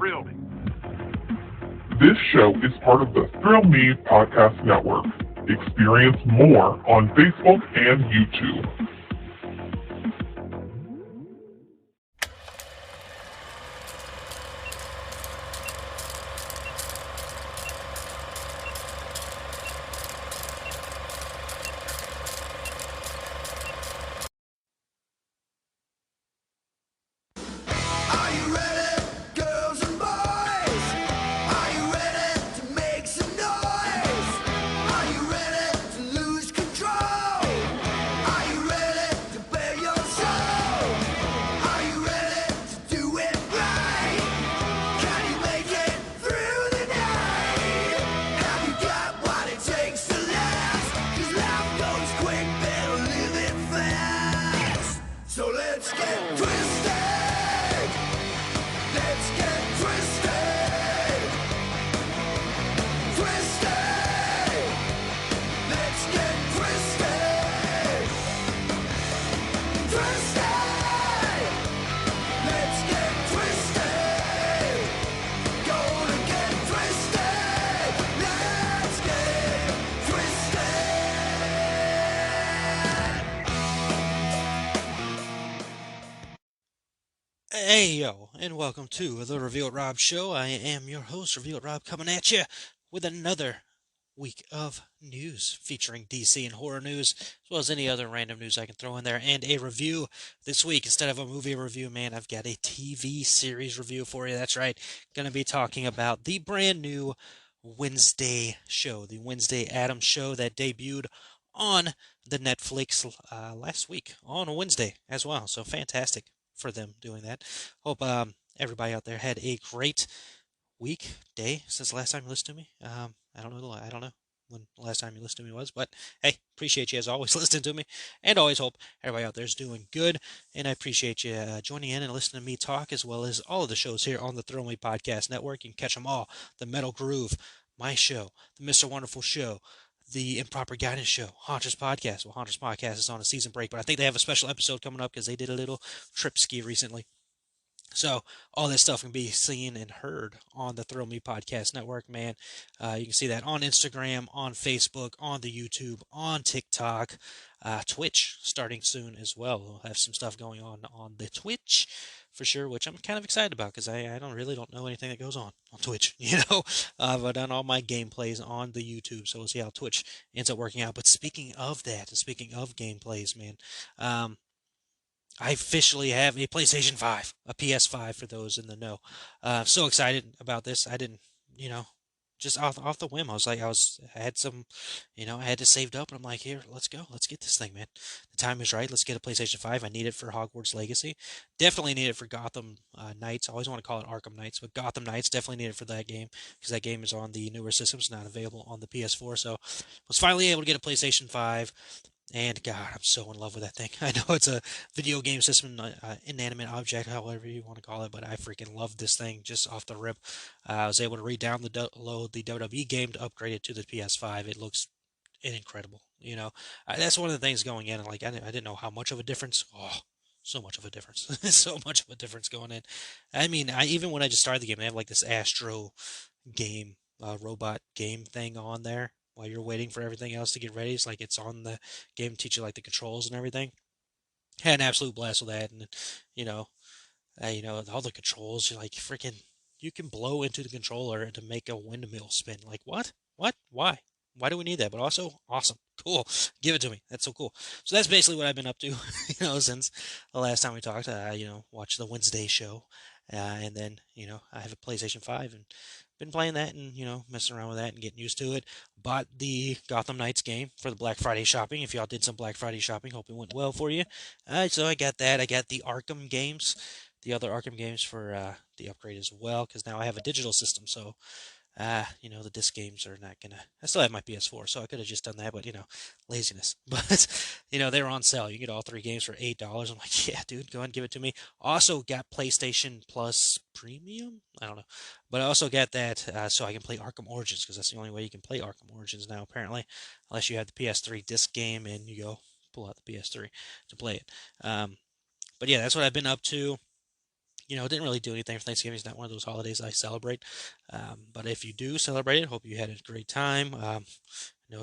Thrill Me. This show is part of the Thrill Me Podcast Network. Experience more on Facebook and YouTube. Hey yo, and welcome to the Revealed Rob Show. I am your host, Revealed Rob, coming at you with another week of news featuring DC and horror news, as well as any other random news I can throw in there, and a review this week. Instead of a movie review, man, I've got a TV series review for you. That's right, going to be talking about the brand new Wednesday show, the Wednesday Addams show that debuted on the Netflix last week on Wednesday as well. So fantastic for them doing that. Hope everybody out there had a great week, day since the last time you listened to me. I don't know when the last time you listened to me was, but hey, appreciate you as always listening to me, and always hope everybody out there is doing good. And I appreciate you joining in and listening to me talk, as well as all of the shows here on the Thrill Me Podcast Network. You can catch them all: the Metal Groove, my show, the Mr. Wonderful Show, the Improper Guidance Show, Haunters Podcast. Well, Haunters Podcast is on a season break, but I think they have a special episode coming up because they did a little trip ski recently. So all this stuff can be seen and heard on the Thrill Me Podcast Network, man. You can see that on Instagram, on Facebook, on the YouTube, on TikTok, Twitch starting soon as well. We'll have some stuff going on the Twitch for sure, which I'm kind of excited about because I don't know anything that goes on Twitch, I've done all my gameplays on the YouTube, so we'll see how Twitch ends up working out. But speaking of that, and speaking of gameplays, man, I officially have a PlayStation 5, a PS5 for those in the know. So excited about this. I didn't, just off the whim. I had some, I had to saved up, and I'm like, here, let's go. Let's get this thing, man. The time is right. Let's get a PlayStation 5. I need it for Hogwarts Legacy. Definitely need it for Gotham Knights. I always want to call it Arkham Knights, but Gotham Knights definitely need it for that game because that game is on the newer systems, not available on the PS4. So was finally able to get a PlayStation 5. And God, I'm so in love with that thing. I know it's a video game system, inanimate object, however you want to call it, but I freaking love this thing just off the rip. I was able to download the WWE game to upgrade it to the PS5. It looks incredible. That's one of the things going in. Like I didn't know how much of a difference. Oh, so much of a difference. So much of a difference going in. I mean, even when I just started the game, they have like this Astro game, robot game thing on there while you're waiting for everything else to get ready. It's like it's on the game to teach you like the controls and everything. Had an absolute blast with that, and you know, all the controls. You're like freaking, you can blow into the controller to make a windmill spin. Like what? What? Why? Why do we need that? But also, awesome, cool. Give it to me. That's so cool. So that's basically what I've been up to, since the last time we talked. Watch the Wednesday show, and then I have a PlayStation 5 and been playing that and messing around with that and getting used to it. Bought the Gotham Knights game for the Black Friday shopping. If y'all did some Black Friday shopping, hope it went well for you. So I got that. I got the Arkham games, the other Arkham games for the upgrade as well, because now I have a digital system. So the disc games are not gonna. I still have my PS4, so I could have just done that, but laziness. But they were on sale. You can get all 3 games for $8. I'm like, yeah, dude, go ahead and give it to me. Also got PlayStation Plus Premium. I don't know, but I also got that so I can play Arkham Origins, because that's the only way you can play Arkham Origins now, apparently, unless you have the PS3 disc game and you go pull out the PS3 to play it. But yeah, that's what I've been up to. didn't really do anything for Thanksgiving. It's not one of those holidays I celebrate. But if you do celebrate it, hope you had a great time.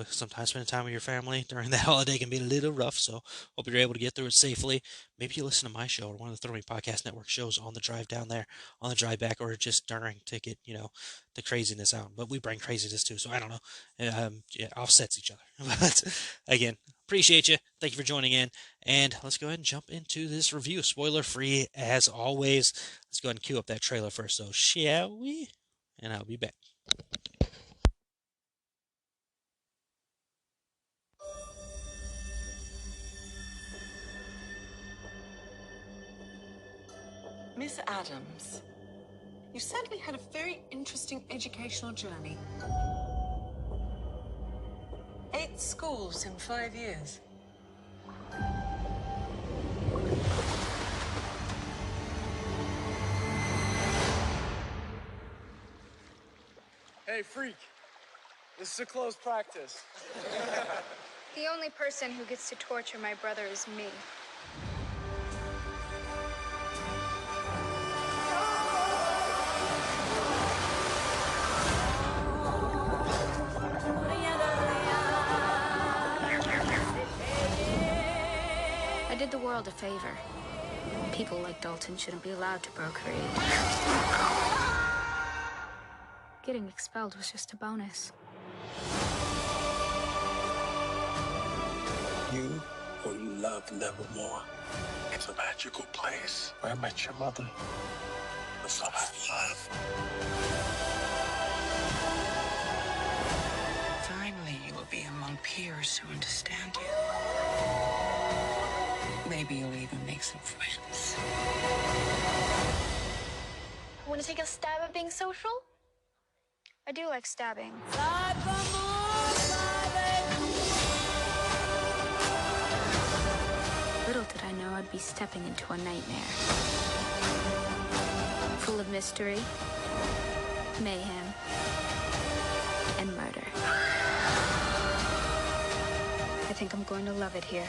Sometimes spending time with your family during that holiday can be a little rough, so hope you're able to get through it safely. Maybe you listen to my show or one of the Throw Me Podcast Network shows on the drive down there, on the drive back, or just during to get, the craziness out. But we bring craziness too, so I don't know. Yeah, offsets each other. But again, appreciate you. Thank you for joining in. And let's go ahead and jump into this review. Spoiler free as always. Let's go ahead and cue up that trailer first, so shall we? And I'll be back. Miss Addams, you certainly had a very interesting educational journey. 8 schools in 5 years. Hey, freak. This is a close practice. The only person who gets to torture my brother is me. I did the world a favor. People like Dalton shouldn't be allowed to procreate. Getting expelled was just a bonus. You will love Nevermore. It's a magical place where I met your mother. The summer of love. Finally, you will be among peers who understand you. Maybe you'll even make some friends. Want to take a stab at being social? I do like stabbing. Little did I know I'd be stepping into a nightmare. Full of mystery, mayhem, and murder. I think I'm going to love it here.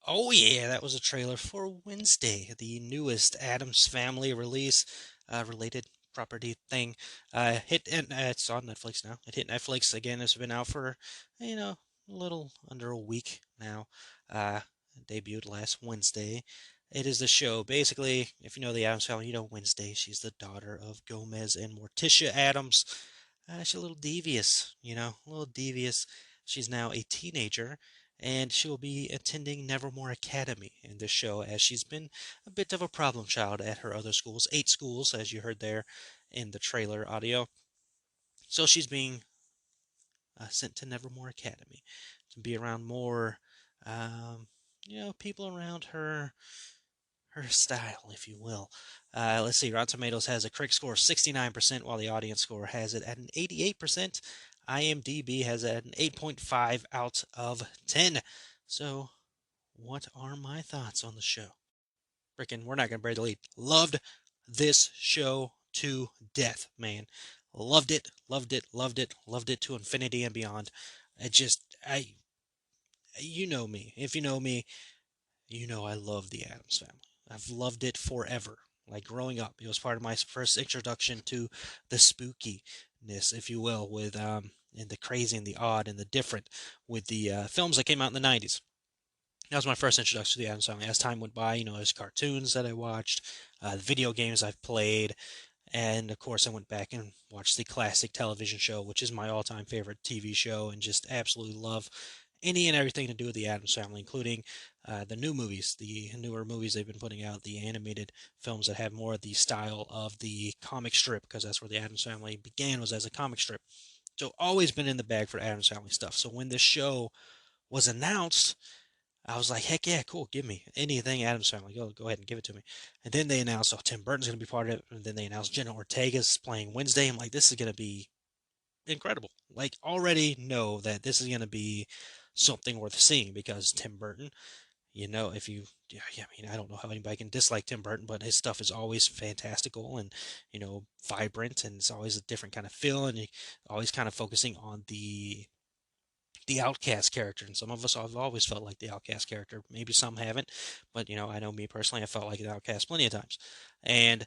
Oh yeah, that was a trailer for Wednesday, the newest Addams Family release, related property thing. It's on Netflix now. It hit Netflix again. It's been out for, a little under a week now. Uh, Debuted last Wednesday. It is the show. Basically, if you know the Addams Family, you know Wednesday. She's the daughter of Gomez and Morticia Addams. She's a little devious, a little devious. She's now a teenager, and she will be attending Nevermore Academy in this show, as she's been a bit of a problem child at her other schools, 8 schools, as you heard there in the trailer audio. So she's being sent to Nevermore Academy to be around more, people around her style, if you will. Let's see, Rotten Tomatoes has a critic score of 69%, while the audience score has it at an 88%. IMDb has it at an 8.5 out of 10. So, what are my thoughts on the show? Frickin', we're not going to bury the lead. Loved this show to death, man. Loved it, loved it, loved it, loved it to infinity and beyond. You know me. If you know me, you know I love the Addams Family. I've loved it forever. Like growing up, it was part of my first introduction to the spookiness, if you will, with and the crazy and the odd and the different with the films that came out in the '90s. That was my first introduction to the Addams Family. As time went by, there's cartoons that I watched, the video games I've played, and of course I went back and watched the classic television show, which is my all-time favorite TV show, and just absolutely love any and everything to do with the Addams Family, including the new movies, the newer movies they've been putting out, the animated films that have more of the style of the comic strip, because that's where the Addams Family began, was as a comic strip. So always been in the bag for Addams Family stuff. So when this show was announced, I was like, heck yeah, cool, give me anything Addams Family. Go ahead and give it to me. And then they announced, Tim Burton's going to be part of it. And then they announced Jenna Ortega's playing Wednesday. I'm like, this is going to be incredible. Like, already know that this is going to be something worth seeing, because Tim Burton, if you, yeah, I mean, I don't know how anybody can dislike Tim Burton, but his stuff is always fantastical and, vibrant, and it's always a different kind of feel, and always kind of focusing on the outcast character. And some of us have always felt like the outcast character. Maybe some haven't, but I know me personally, I felt like an outcast plenty of times. And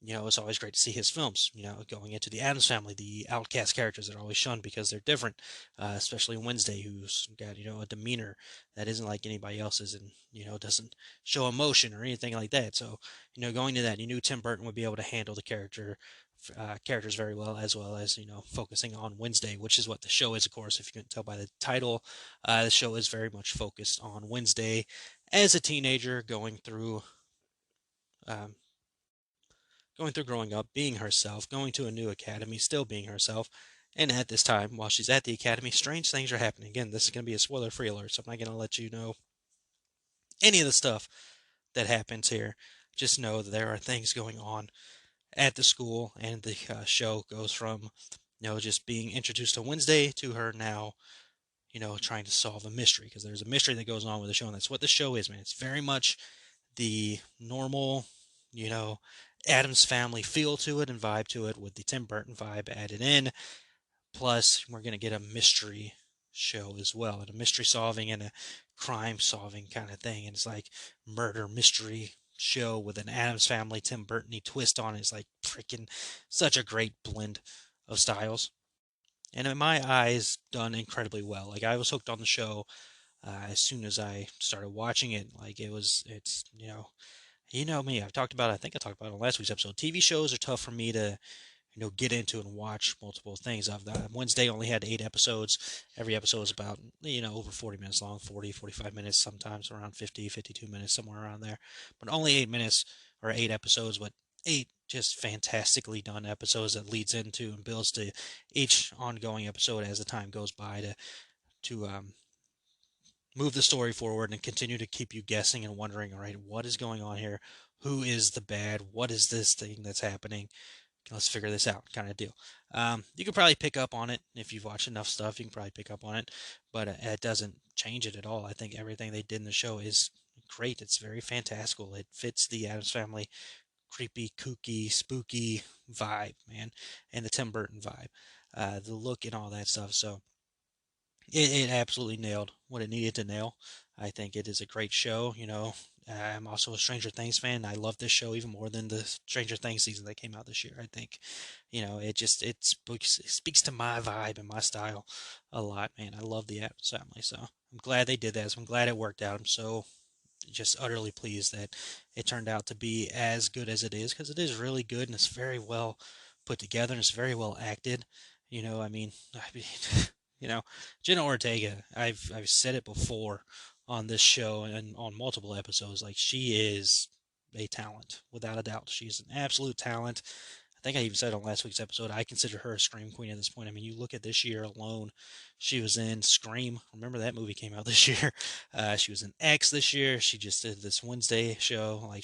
it's always great to see his films, going into the Addams Family, the outcast characters that are always shunned because they're different, especially Wednesday, who's got, a demeanor that isn't like anybody else's and, doesn't show emotion or anything like that. So, going to that, you knew Tim Burton would be able to handle the characters very well, as well as, focusing on Wednesday, which is what the show is, of course, if you can tell by the title. The show is very much focused on Wednesday as a teenager um, going through growing up, being herself, going to a new academy, still being herself. And at this time, while she's at the academy, strange things are happening. Again, this is going to be a spoiler-free alert, so I'm not going to let you know any of the stuff that happens here. Just know that there are things going on at the school, and the show goes from, just being introduced to Wednesday to her now, trying to solve a mystery, because there's a mystery that goes on with the show, and that's what the show is, man. It's very much the normal, you know, Addams Family feel to it and vibe to it, with the Tim Burton vibe added in. Plus, we're going to get a mystery show as well, and a mystery solving and a crime solving kind of thing. And it's like murder mystery show with an Addams Family Tim Burton-y twist on it. It's like freaking such a great blend of styles. And in my eyes, done incredibly well. Like, I was hooked on the show as soon as I started watching it. Like, it's me. I think I talked about it on last week's episode. TV shows are tough for me to, get into and watch multiple things. Wednesday only had 8 episodes. Every episode was about, over 40 minutes long, 40, 45 minutes, sometimes around 50, 52 minutes, somewhere around there. But only 8 minutes or 8 episodes, but 8 just fantastically done episodes that leads into and builds to each ongoing episode as the time goes by to move the story forward and continue to keep you guessing and wondering, all right, what is going on here? Who is the bad? What is this thing that's happening? Let's figure this out, kind of deal. You can probably pick up on it if you've watched enough stuff. You can probably pick up on it, but it doesn't change it at all. I think everything they did in the show is great. It's very fantastical. It fits the Addams Family creepy, kooky, spooky vibe, man, and the Tim Burton vibe, the look and all that stuff. So it absolutely nailed what it needed to nail. I think it is a great show. I'm also a Stranger Things fan. I love this show even more than the Stranger Things season that came out this year. I think, it speaks to my vibe and my style a lot, man. I love the Addams Family, so I'm glad they did that. So I'm glad it worked out. I'm so just utterly pleased that it turned out to be as good as it is, because it is really good and it's very well put together and it's very well acted. I mean, Jenna Ortega. I've said it before on this show and on multiple episodes. Like, she is a talent without a doubt. She's an absolute talent. I think I even said on last week's episode, I consider her a Scream Queen at this point. I mean, you look at this year alone, she was in Scream. Remember that movie came out this year? She was in X this year. She just did this Wednesday show. Like,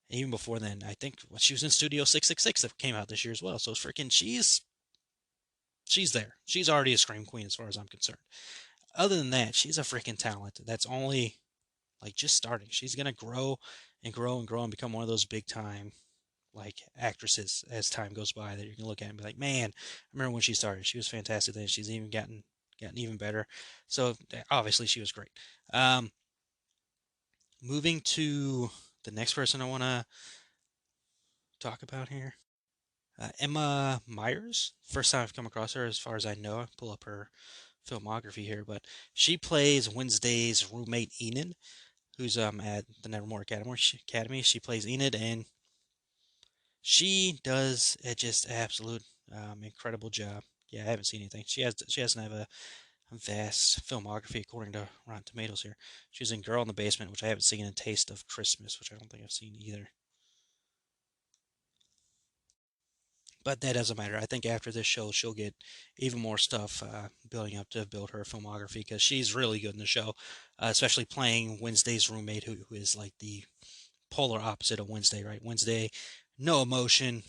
even before then, I think she was in Studio 666 that came out this year as well. So she's there. She's already a Scream Queen as far as I'm concerned. Other than that, she's a freaking talent that's only like just starting. She's gonna grow and grow and grow and become one of those big time like actresses as time goes by, that you can look at and be like, man, I remember when she started. She was fantastic then. She's even gotten even better. So obviously she was great. Moving to the next person I want to talk about here. Emma Myers. First time I've come across her, as far as I know. I'll pull up her filmography here, but she plays Wednesday's roommate Enid, who's at the Nevermore Academy. She plays Enid, and she does a just absolute incredible job. Yeah, I haven't seen anything. She doesn't have a vast filmography according to Rotten Tomatoes here. She's in Girl in the Basement, which I haven't seen, and Taste of Christmas, which I don't think I've seen either. But that doesn't matter. I think after this show, she'll get even more stuff building up to build her filmography, because she's really good in the show, especially playing Wednesday's roommate, who is like the polar opposite of Wednesday, right? Wednesday, no emotion,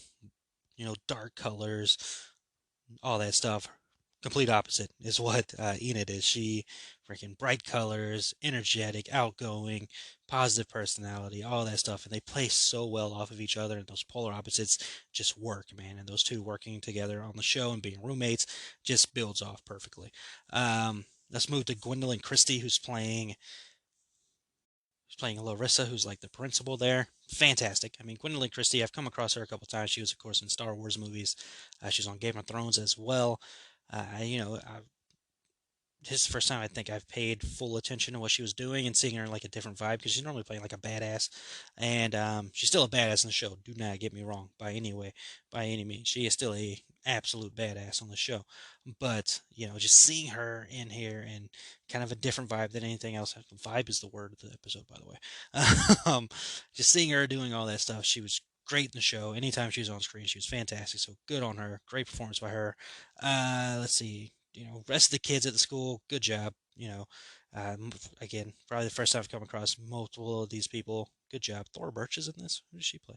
dark colors, all that stuff. complete opposite is what Enid is. She freaking bright colors, energetic, outgoing, positive personality, all that stuff, and they play so well off of each other. And those polar opposites just work, man. And those two working together on the show and being roommates just builds off perfectly. Let's move to Gwendolyn Christie, who's playing Larissa, who's like the principal there. Fantastic. I mean, Gwendolyn Christie, I've come across her a couple times. She was, of course, in Star Wars movies. She's on Game of Thrones as well. This is the first time I think I've paid full attention to what she was doing and seeing her in like a different vibe because she's normally playing like a badass, and she's still a badass in the show. Do not get me wrong, by any means, she is still a absolute badass on the show. But just seeing her in here and kind of a different vibe than anything else. Vibe is the word of the episode, by the way. Just seeing her doing all that stuff, she was great in the show. Anytime she was on screen, she was fantastic. So good on her. Great performance by her. Let's see. Rest of the kids at the school, good job. Uh, Again, probably the first time I've come across multiple of these people. Good job. Thora Birch is in this. Who does she play?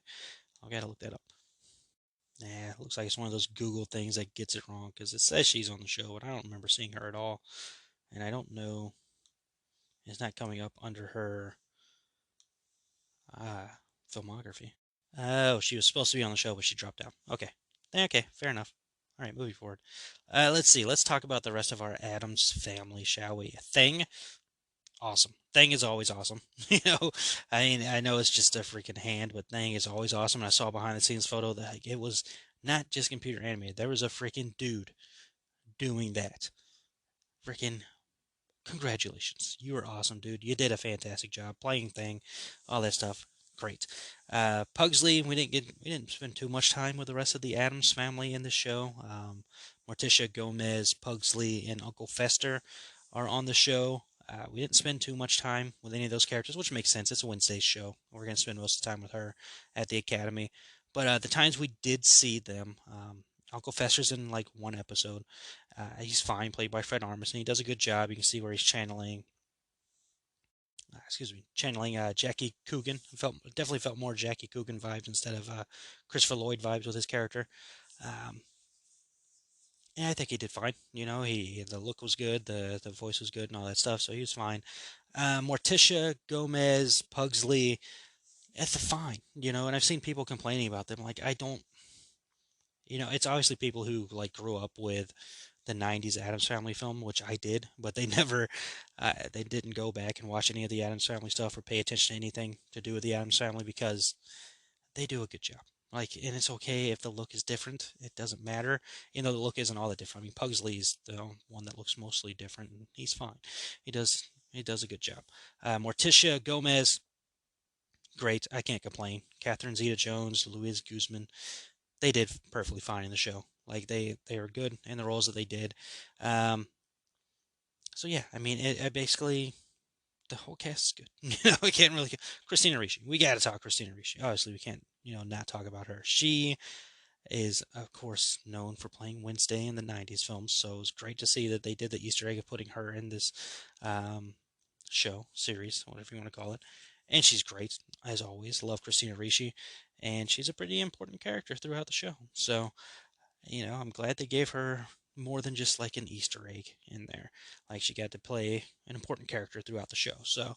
I gotta look that up. Nah, looks like it's one of those Google things that gets it wrong because it says she's on the show, but I don't remember seeing her at all. And I don't know. It's not coming up under her filmography. Oh, she was supposed to be on the show, but she dropped out. Okay. Okay, fair enough. All right, moving forward. Let's see. Let's talk about the rest of our Addams family, shall we? Thing, awesome. Thing is always awesome. I mean, I know it's just a freaking hand, but Thing is always awesome. And I saw behind the scenes photo that it was not just computer animated. There was a freaking dude doing that. Freaking congratulations. You were awesome, dude. You did a fantastic job playing Thing, all that stuff. Great. Pugsley, we didn't spend too much time with the rest of the Addams family in the show. Morticia, Gomez, Pugsley, and Uncle Fester are on the show. We didn't spend too much time with any of those characters, which makes sense. It's a Wednesday show. We're going to spend most of the time with her at the academy. But the times we did see them, Uncle Fester's in like one episode. He's fine, played by Fred Armisen. He does a good job. You can see where he's channeling Jackie Coogan. Definitely felt more Jackie Coogan vibes instead of Christopher Lloyd vibes with his character. Um, and I think he did fine. The look was good, the voice was good, and all that stuff. So he was fine. Morticia, Gomez, Pugsley, it's fine. And I've seen people complaining about them. Like I don't. It's obviously people who like grew up with the '90s Addams Family film, which I did, but they didn't go back and watch any of the Addams Family stuff or pay attention to anything to do with the Addams Family because they do a good job. Like, and it's okay if the look is different; it doesn't matter. The look isn't all that different. I mean, Pugsley's the one that looks mostly different, and he's fine. He does a good job. Morticia Gomez, great. I can't complain. Catherine Zeta-Jones, Louise Guzman, they did perfectly fine in the show. Like they were good in the roles that they did. Um, so yeah, I mean, it basically the whole cast is good. We can't really. Christina Ricci, we got to talk Christina Ricci. Obviously, we can't not talk about her. She is of course known for playing Wednesday in the '90s films. So it was great to see that they did the Easter egg of putting her in this um, show series, whatever you want to call it. And she's great as always. Love Christina Ricci, and she's a pretty important character throughout the show. So I'm glad they gave her more than just like an Easter egg in there. Like she got to play an important character throughout the show. So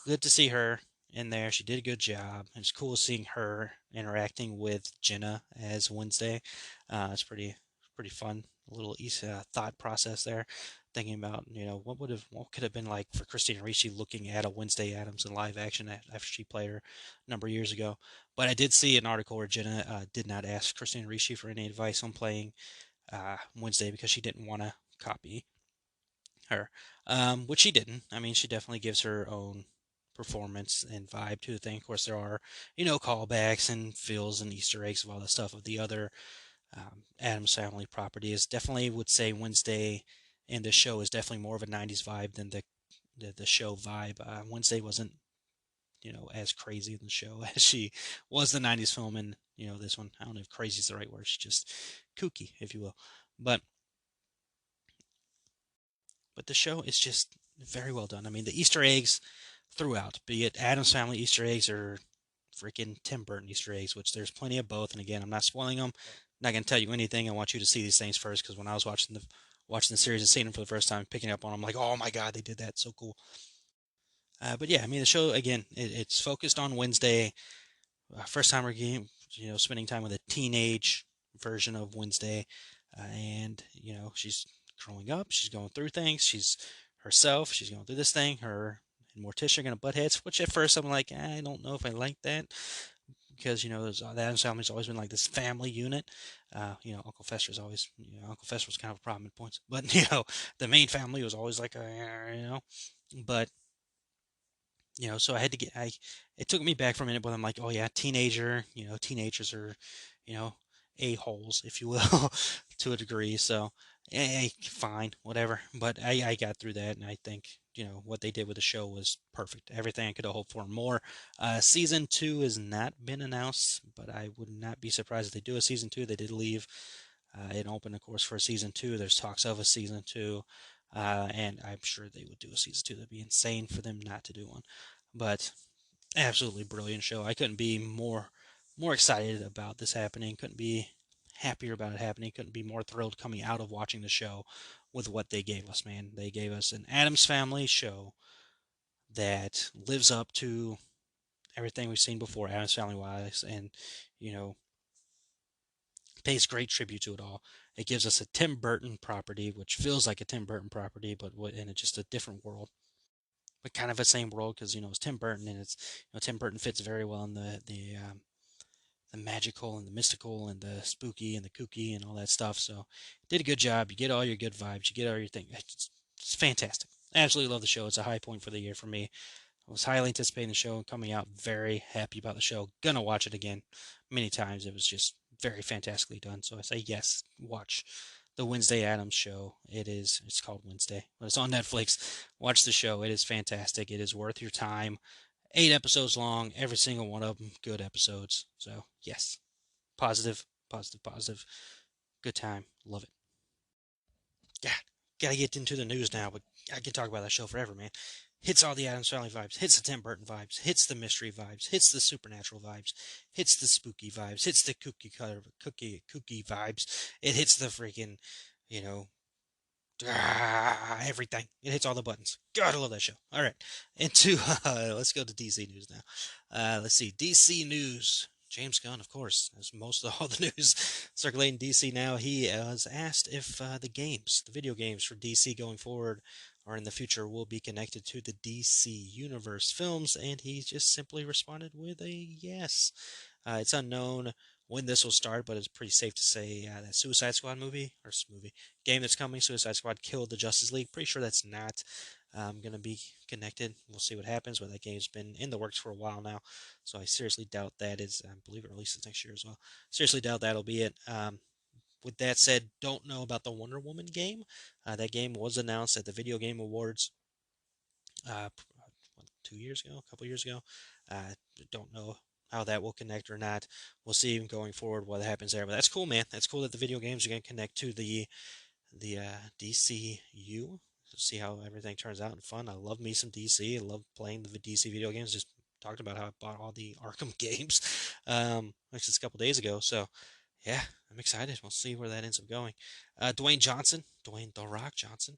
good to see her in there. She did a good job. It's cool seeing her interacting with Jenna as Wednesday. It's pretty fun. A little thought process there. Thinking about what could have been like for Christina Ricci looking at a Wednesday Addams in live action after she played her a number of years ago. But I did see an article where Jenna did not ask Christina Ricci for any advice on playing Wednesday because she didn't want to copy her, which she didn't. I mean, she definitely gives her own performance and vibe to the thing. Of course, there are callbacks and fills and Easter eggs of all the stuff of the other Addams Family properties. Definitely would say Wednesday in the show is definitely more of a '90s vibe than the show vibe. Wednesday wasn't as crazy in the show as she was the '90s film, and this one. I don't know if crazy is the right word. She's just kooky, if you will. But the show is just very well done. I mean, the Easter eggs throughout, be it Addams Family Easter eggs or freaking Tim Burton Easter eggs, which there's plenty of both. And again, I'm not spoiling them. I'm not going to tell you anything. I want you to see these things first because when I was watching watching the series and seeing them for the first time, picking up on them, like, oh my god, they did that, so cool. But yeah, I mean, the show again, it's focused on Wednesday. First time we're getting, spending time with a teenage version of Wednesday, and she's growing up, she's going through things, she's herself, she's going through this thing. Her and Morticia are gonna butt heads, which at first I'm like, I don't know if I like that because the Addams family's always been like this family unit. Uncle Fester's always, Uncle Fester was kind of a problem at points, but the main family was always like but so I had to it took me back for a minute, but I'm like, oh yeah, teenager, teenagers are, you know, a-holes, if you will, to a degree. So, fine, whatever. But I got through that, and I think, what they did with the show was perfect. Everything I could have hoped for and more. Season 2 has not been announced, but I would not be surprised if they do a season 2. They did leave it open, of course, for a season 2. There's talks of a season 2. And I'm sure they would do a season 2. That'd be insane for them not to do one. But absolutely brilliant show. I couldn't be more excited about this happening. Couldn't be happier about it happening. Couldn't be more thrilled coming out of watching the show with what they gave us, man. They gave us an Addams Family show that lives up to everything we've seen before, Addams Family wise, and you know pays great tribute to it all. It gives us a Tim Burton property, which feels like a Tim Burton property, but in just a different world, but kind of the same world because it's Tim Burton, and it's Tim Burton fits very well in the magical and the mystical and the spooky and the kooky and all that stuff. So did a good job. You get all your good vibes. You get all your things. It's fantastic. Absolutely love the show. It's a high point for the year for me. I was highly anticipating the show and coming out very happy about the show. Gonna watch it again many times. It was just very fantastically done. So I say yes, watch the Wednesday Addams show. It's called Wednesday, but it's on Netflix. Watch the show. It is fantastic. It is worth your time. 8 episodes long, every single one of them good episodes. So yes, positive, positive, positive. Good time. Love it. God, gotta get into the news now, but I can talk about that show forever, man. Hits all the Addams Family vibes, hits the Tim Burton vibes, hits the mystery vibes, hits the supernatural vibes, hits the spooky vibes, hits the kooky vibes. It hits the freaking, you know, everything. It hits all the buttons. God, I love that show. All right, into let's go to DC news now. Let's see, DC news. James Gunn, of course, as most of all the news circulating DC now. He was asked if the video games for DC going forward or in the future will be connected to the DC Universe films, and he just simply responded with a yes. It's unknown when this will start, but it's pretty safe to say that Suicide Squad game that's coming, Suicide Squad killed the Justice League. Pretty sure that's not going to be connected. We'll see what happens, but that game's been in the works for a while now, so I seriously doubt that is. I believe it releases next year as well. Seriously doubt that'll be it. With that said, don't know about the Wonder Woman game. That game was announced at the Video Game Awards uh, 2 years ago, a couple years ago. Don't know how that will connect or not. We'll see going forward what happens there. But that's cool, man. That's cool that the video games are going to connect to the DCU. See how everything turns out and fun. I love me some DC. I love playing the DC video games. Just talked about how I bought all the Arkham games just a couple days ago. So yeah, I'm excited. We'll see where that ends up going. Dwayne The Rock Johnson,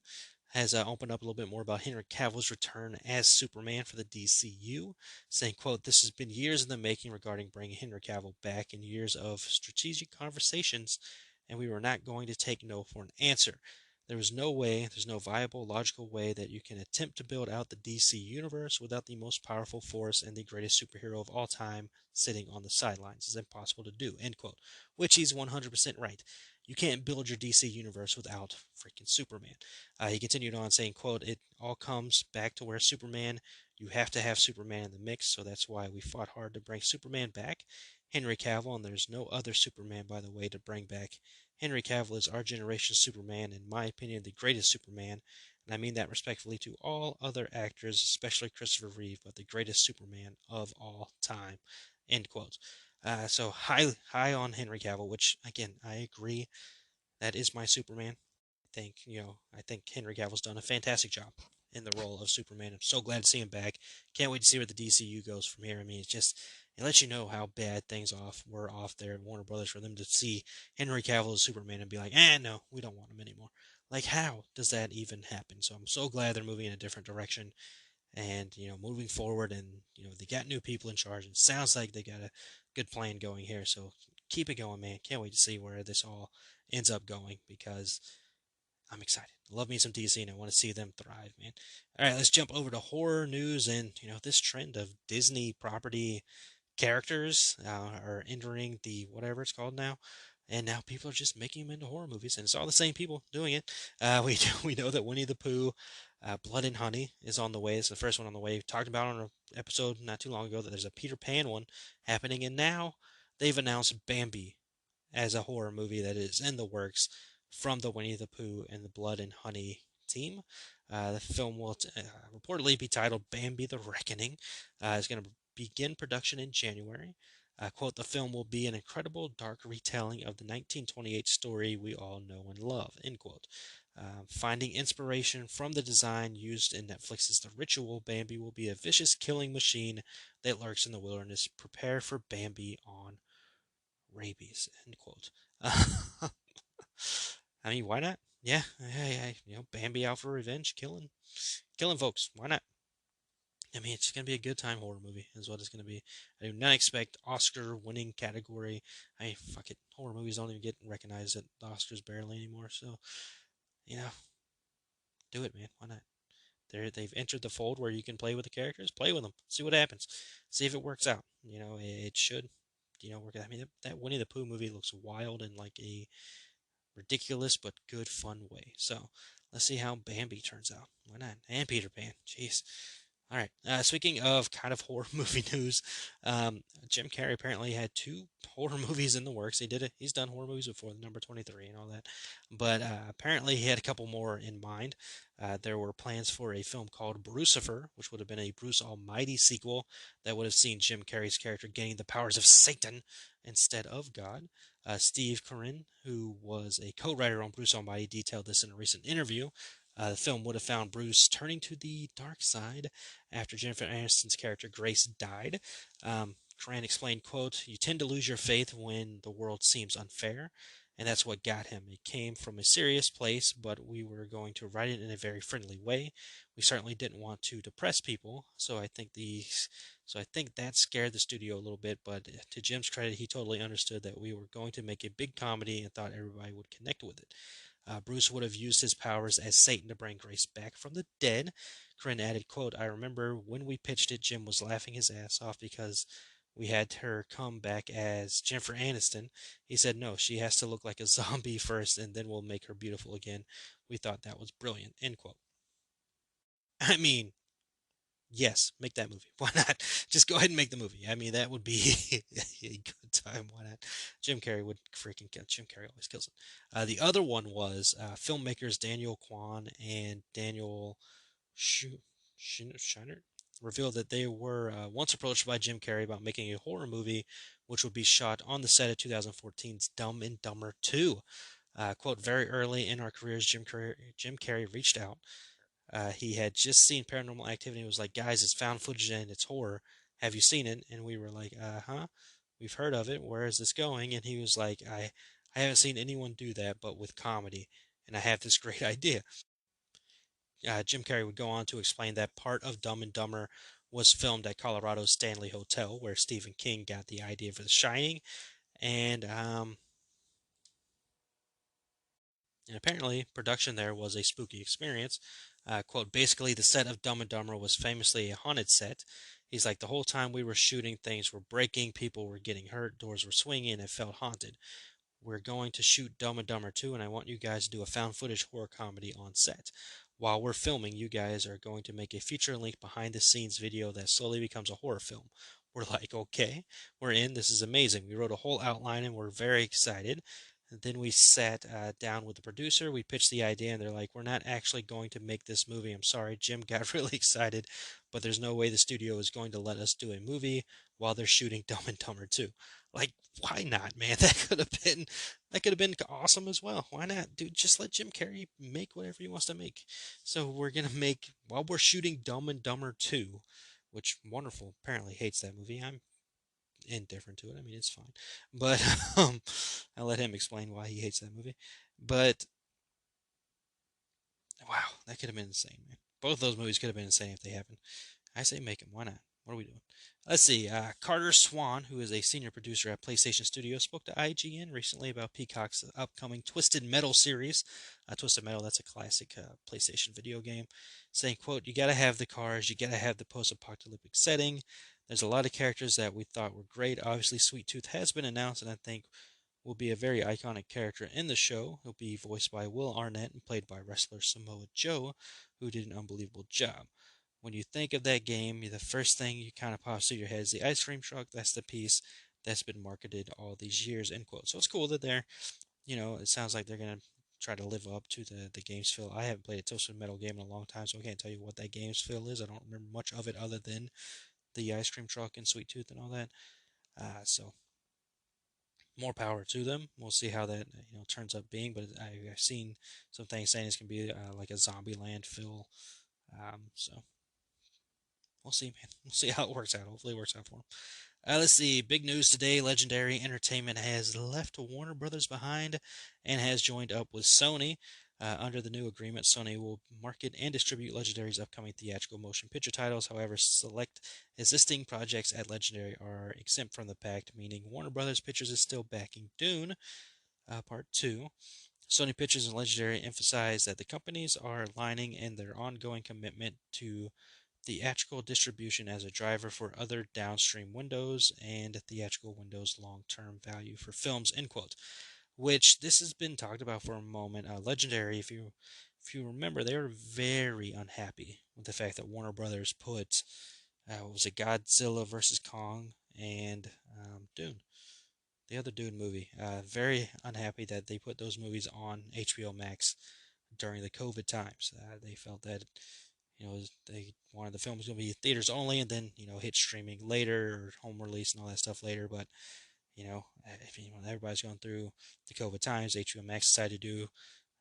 has opened up a little bit more about Henry Cavill's return as Superman for the DCU, saying, quote, "This has been years in the making regarding bringing Henry Cavill back and years of strategic conversations, and we were not going to take no for an answer. There's no viable, logical way that you can attempt to build out the DC universe without the most powerful force and the greatest superhero of all time sitting on the sidelines. It's impossible to do," end quote. Which he's 100% right. You can't build your DC universe without freaking Superman. He continued on saying, quote, "It all comes back to where Superman, you have to have Superman in the mix, so that's why we fought hard to bring Superman back. Henry Cavill, and there's no other Superman, by the way, to bring back. Henry Cavill is our generation's Superman, in my opinion, the greatest Superman, and I mean that respectfully to all other actors, especially Christopher Reeve, but the greatest Superman of all time," end quote. So high on Henry Cavill, which again I agree, that is my Superman. I think Henry Cavill's done a fantastic job in the role of Superman. I'm so glad to see him back. Can't wait to see where the DCU goes from here. I mean, it lets you know how bad things were off there at Warner Brothers for them to see Henry Cavill as Superman and be like, no, we don't want him anymore. Like, how does that even happen? So I'm so glad they're moving in a different direction and, moving forward, and, they got new people in charge, and it sounds like they got a good plan going here. So keep it going, man. Can't wait to see where this all ends up going, because I'm excited. I love me some DC, and I want to see them thrive, man. All right, let's jump over to horror news, and, this trend of Disney property characters are entering the whatever it's called now, and now people are just making them into horror movies, and it's all the same people doing it. We know that Winnie the Pooh, Blood and Honey is on the way. It's the first one on the way. We talked about on an episode not too long ago that there's a Peter Pan one happening, and now they've announced Bambi as a horror movie that is in the works from the Winnie the Pooh and the Blood and Honey team. The film will reportedly be titled Bambi the Reckoning. It's going to begin production in January. Quote, the film will be an incredible dark retelling of the 1928 story we all know and love, end quote. Finding inspiration from the design used in Netflix's The Ritual, Bambi will be a vicious killing machine that lurks in the wilderness. Prepare for Bambi on rabies, end quote. I mean, why not? Yeah, Bambi out for revenge, killing folks. Why not? I mean, it's gonna be a good time horror movie, is what it's gonna be. I do not expect Oscar-winning category. Fuck it, horror movies don't even get recognized at the Oscars barely anymore. So, you know, do it, man. Why not? They've entered the fold where you can play with the characters. Play with them. See what happens. See if it works out. It should. Work out. I mean, that Winnie the Pooh movie looks wild in like a ridiculous but good fun way. So let's see how Bambi turns out. Why not? And Peter Pan. Jeez. All right. Speaking of kind of horror movie news, Jim Carrey apparently had 2 horror movies in the works. He's done horror movies before, the number 23 and all that. But apparently he had a couple more in mind. There were plans for a film called Brucifer, which would have been a Bruce Almighty sequel that would have seen Jim Carrey's character gaining the powers of Satan instead of God. Steve Corinne, who was a co-writer on Bruce Almighty, detailed this in a recent interview. The film would have found Bruce turning to the dark side after Jennifer Aniston's character Grace died. Corinne explained, quote, you tend to lose your faith when the world seems unfair, and that's what got him. It came from a serious place, but we were going to write it in a very friendly way. We certainly didn't want to depress people, so I think that scared the studio a little bit, but to Jim's credit, he totally understood that we were going to make a big comedy and thought everybody would connect with it. Bruce would have used his powers as Satan to bring Grace back from the dead. Corinne added, quote, I remember when we pitched it, Jim was laughing his ass off because we had her come back as Jennifer Aniston. He said, no, she has to look like a zombie first, and then we'll make her beautiful again. We thought that was brilliant, end quote. I mean, yes, make that movie. Why not? Just go ahead and make the movie. I mean, that would be a good time. Why not? Jim Carrey would freaking kill. Jim Carrey always kills it. The other one was filmmakers Daniel Kwan and Daniel Shiner revealed that they were once approached by Jim Carrey about making a horror movie, which would be shot on the set of 2014's Dumb and Dumber 2. Quote, very early in our careers, Jim Carrey reached out. He had just seen Paranormal Activity and was like, guys, it's found footage and it's horror. Have you seen it? And we were like, huh? We've heard of it. Where is this going? And he was like, I haven't seen anyone do that, but with comedy. And I have this great idea. Jim Carrey would go on to explain that part of Dumb and Dumber was filmed at Colorado's Stanley Hotel, where Stephen King got the idea for The Shining. And apparently, production there was a spooky experience. Quote, basically, the set of Dumb and Dumber was famously a haunted set. He's like, the whole time we were shooting, things were breaking, people were getting hurt, doors were swinging, and it felt haunted. We're going to shoot Dumb and Dumber 2, and I want you guys to do a found footage horror comedy on set. While we're filming, you guys are going to make a feature-length behind-the-scenes video that slowly becomes a horror film. We're like, okay, we're in. This is amazing. We wrote a whole outline, and we're very excited. And then we sat down with the producer. We pitched the idea, and they're like, we're not actually going to make this movie. I'm sorry. Jim got really excited, but there's no way the studio is going to let us do a movie while they're shooting Dumb and Dumber 2. Like, why not, man? That could have been awesome as well. Why not, dude? Just let Jim Carrey make whatever he wants to make. So we're gonna make, while we're shooting Dumb and Dumber 2, which Wonderful apparently hates that movie. I'm indifferent to it. I mean, it's fine, but I'll let him explain why he hates that movie. But Wow, that could have been insane, man. Both of those movies could have been insane if they happened. I say make them. Why not? What are we doing? Let's see. Carter Swan, who is a senior producer at PlayStation Studios, spoke to IGN recently about Peacock's upcoming Twisted Metal series. Twisted Metal, that's a classic PlayStation video game. Saying, quote, you gotta have the cars, you gotta have the post-apocalyptic setting. There's a lot of characters that we thought were great. Obviously, Sweet Tooth has been announced, and I think will be a very iconic character in the show. He'll be voiced by Will Arnett and played by wrestler Samoa Joe, who did an unbelievable job. When you think of that game, the first thing you kind of pops through your head is the ice cream truck. That's the piece that's been marketed all these years, end quote. So it's cool that they're, it sounds like they're going to try to live up to the game's feel. I haven't played a Twisted Metal game in a long time, so I can't tell you what that game's feel is. I don't remember much of it other than the ice cream truck and Sweet Tooth and all that. So more power to them. We'll see how that turns up being. But I've seen some things saying it's gonna be like a zombie land feel. So we'll see, man. We'll see how it works out. Hopefully, it works out for them. Let's see. Big news today. Legendary Entertainment has left Warner Brothers behind and has joined up with Sony. Under the new agreement, Sony will market and distribute Legendary's upcoming theatrical motion picture titles. However, select existing projects at Legendary are exempt from the pact, meaning Warner Brothers Pictures is still backing Dune, Part 2. Sony Pictures and Legendary emphasize that the companies are aligning in their ongoing commitment to theatrical distribution as a driver for other downstream windows and theatrical windows' long-term value for films, end quote. Which this has been talked about for a moment. Legendary, if you remember, they were very unhappy with the fact that Warner Brothers put what was it, Godzilla versus Kong and Dune, the other Dune movie. Very unhappy that they put those movies on HBO Max during the COVID times. They felt that they wanted the films going to be theaters only, and then hit streaming later or home release and all that stuff later, but. If everybody's going through the COVID times, HBO Max decided to do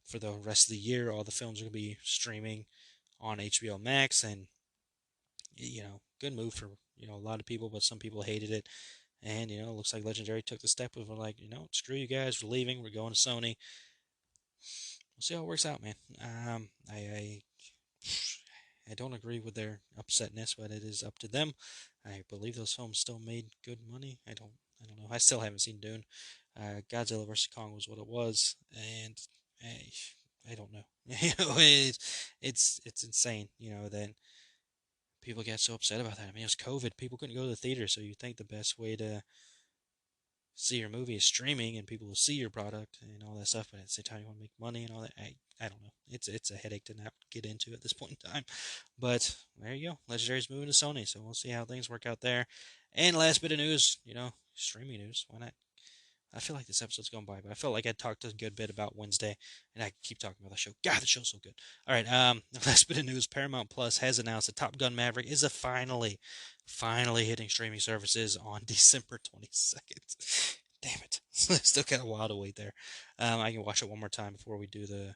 for the rest of the year, all the films are going to be streaming on HBO Max, and good move for a lot of people, but some people hated it, and it looks like Legendary took the step of like, screw you guys, we're leaving, we're going to Sony. We'll see how it works out, man. I don't agree with their upsetness, but it is up to them. I believe those films still made good money. I don't know. I still haven't seen Dune. Godzilla vs Kong was what it was, and I don't know. It's insane. That people get so upset about that. I mean, it was COVID. People couldn't go to the theater, so you think the best way to see your movie is streaming, and people will see your product and all that stuff. But at the same time, you want to make money and all that. I don't know. It's a headache to not get into at this point in time. But there you go. Legendary's moving to Sony, so we'll see how things work out there. And last bit of news, streaming news. Why not? I feel like this episode's gone by, but I felt like I talked a good bit about Wednesday, and I keep talking about the show. God, the show's so good. All right, last bit of news. Paramount Plus has announced that Top Gun Maverick is finally hitting streaming services on December 22nd. Damn it. Still got a while to wait there. I can watch it one more time before we do the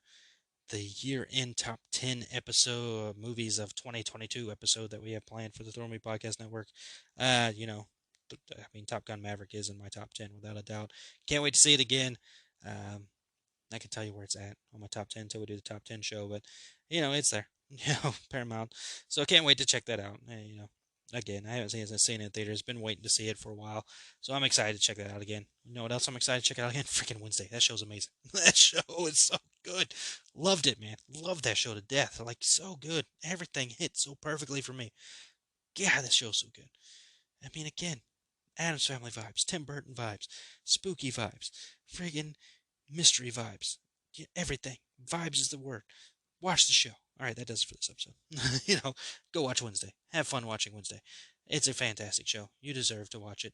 year-end top 10 episode movies of 2022 episode that we have planned for the Throw Me Podcast Network. Top Gun Maverick is in my top 10 without a doubt. Can't wait to see it again. I can tell you where it's at on my top 10 until we do the top 10 show, but it's there. Paramount. So I can't wait to check that out. Again, I haven't seen it in theaters. Been waiting to see it for a while, so I'm excited to check that out again. You know what else I'm excited to check out again? Freaking Wednesday. That show's amazing. That show is so good. Loved it, man. Loved that show to death. Like, so good. Everything hit so perfectly for me. Yeah, that show's so good. I mean, again, Addams Family vibes, Tim Burton vibes, spooky vibes, friggin' mystery vibes. Everything. Vibes is the word. Watch the show. All right, that does it for this episode. Go watch Wednesday. Have fun watching Wednesday. It's a fantastic show. You deserve to watch it.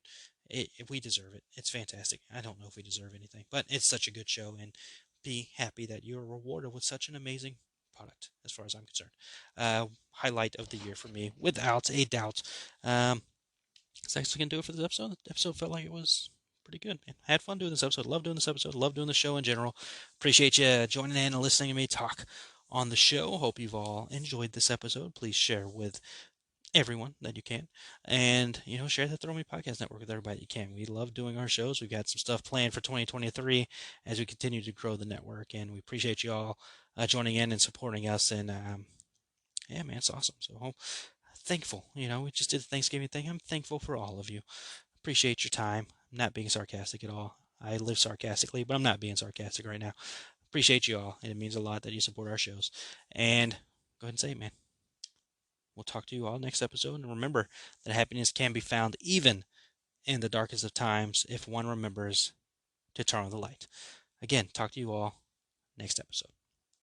We deserve it. It's fantastic. I don't know if we deserve anything, but it's such a good show, and be happy that you're rewarded with such an amazing product, as far as I'm concerned. Highlight of the year for me, without a doubt. That's actually going to do it for this episode. The episode felt like it was pretty good, man. I had fun doing this episode. Love doing this episode. Love doing the show in general. Appreciate you joining in and listening to me talk on the show. Hope you've all enjoyed this episode. Please share with everyone that you can, and share the Throw Me Podcast Network with everybody you can. We love doing our shows. We've got some stuff planned for 2023 as we continue to grow the network, and we appreciate you all joining in and supporting us. And yeah, man, it's awesome. So thankful. We just did the Thanksgiving thing. I'm thankful for all of you. Appreciate your time. I'm not being sarcastic at all. I live sarcastically, but I'm not being sarcastic right now. Appreciate you all, and it means a lot that you support our shows. And go ahead and say it, man. We'll talk to you all next episode. And remember that happiness can be found even in the darkest of times if one remembers to turn on the light. Again, talk to you all next episode.